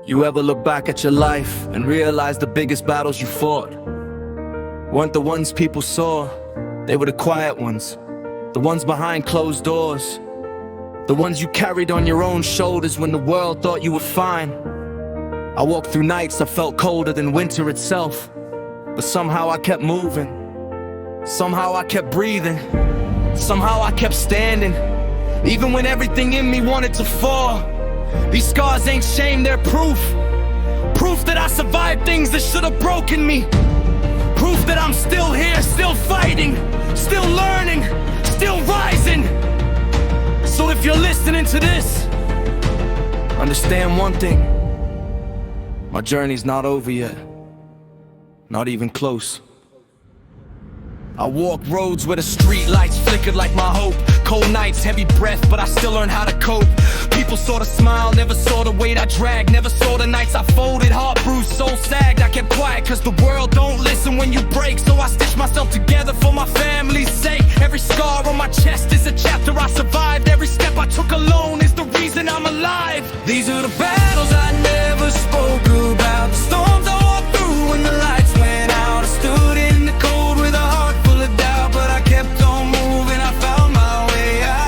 You ever look back at your life and realize the biggest battles you fought weren't the ones people saw, they were the quiet ones, the ones behind closed doors, the ones you carried on your own shoulders when the world thought you were fine. I walked through nights I felt colder than winter itself, but somehow I kept moving, somehow I kept breathing, somehow I kept standing, even when everything in me wanted to fall. These scars ain't shame, they're proof. Proof that I survived things that should have broken me. Proof that I'm still here, still fighting, still learning, still rising. So if you're listening to this, understand one thing: my journey's not over yet, not even close. I walk roads where the street lights flickered like my hope. Cold nights, heavy breath, but I still learn how to cope. People saw the smile, never saw the weight I dragged. Never saw the nights I folded, heart bruised, soul sagged. I kept quiet cause the world don't listen when you break. So I stitched myself together for my family's sake. Every scar on my chest is a chapter I survived. Every step I took alone is the reason I'm alive. These are the battles I never spoke about, the storms I walked through when the lights went out. I stood in the cold with a heart full of doubt, but I kept on moving, I found my way out.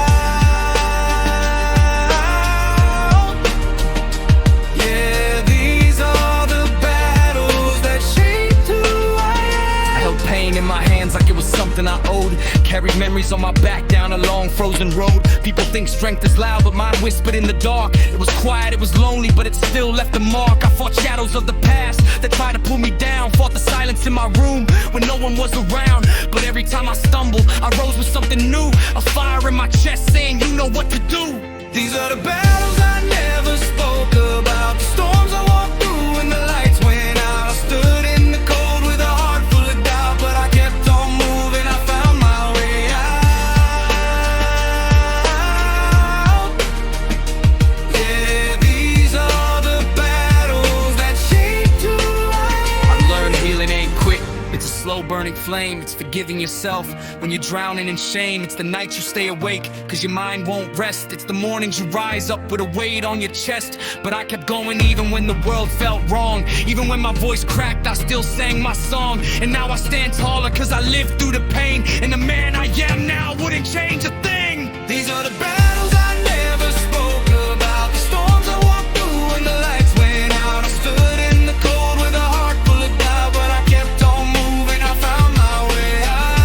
Yeah, these are the battles that shaped who I am. I held pain in my hands like it was something I owed. Carried memories on my back down a long frozen road. People think strength is loud, but mine whispered in the dark. It was quiet, it was lonely, but it still left a mark. I fought shadows of the past that tried to pull me down. Fought the silence in my room when no one was around. But every time I stumbled, I rose with something new. A fire in my chest saying you know what to do. These are the battles I never spoke about, the storms I walked through when the lights went out. I stood in the cold with a heart full of doubt, but I kept on moving, I found my way out. Yeah, these are the battles that shaped who I am. I learned healing ain't quick, it's a slow burning flame. It's forgiving yourself when you're drowning in shame. It's the nights you stay awake cause your mind won't rest. It's the mornings you rise up with a weight on your chest. But I kept going even when the world felt wrong. Even when my voice cracked, I still sang my song. And now I stand taller cause I lived through the pain. And the man I am now wouldn't change a thing. These are the battles I never spoke about, the storms I walked through when the lights went out. I stood in the cold with a heart full of doubt, but I kept on moving, I found my way out.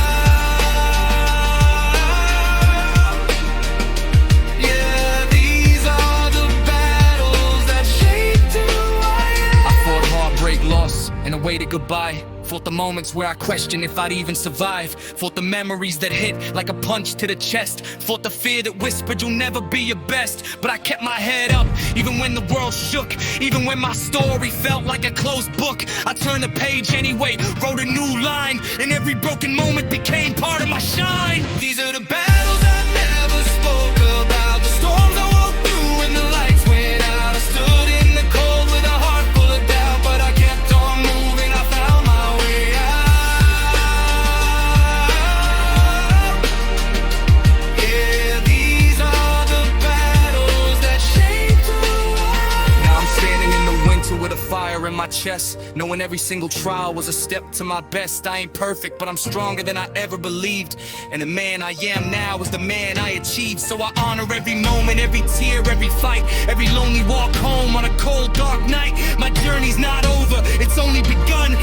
Yeah, these are the battles that shaped who I am. I fought heartbreak, loss, and awaited goodbye. Fought the moments where I questioned if I'd even survive. Fought the memories that hit like a punch to the chest. Fought the fear that whispered you'll never be your best. But I kept my head up even when the world shook. Even when my story felt like a closed book, I turned the page anyway, wrote a new line, and every broken moment became part of my shine. These are the battles I never spoke about, the storms I walked through when the lights went out. I stood in the cold with a heart full of doubt, but I kept on moving, I found my way out. Yeah, these are the battles that shaped who I am. Now I'm standing in the winter with a fire in my chest, knowing every single trial was a step to my best. I ain't perfect, but I'm stronger than I ever believed. And the man I am now is the man I achieved. So I honor every moment, every tear, every fight, every lonely walk home on a cold dark night. My journey's not over, it's only begun.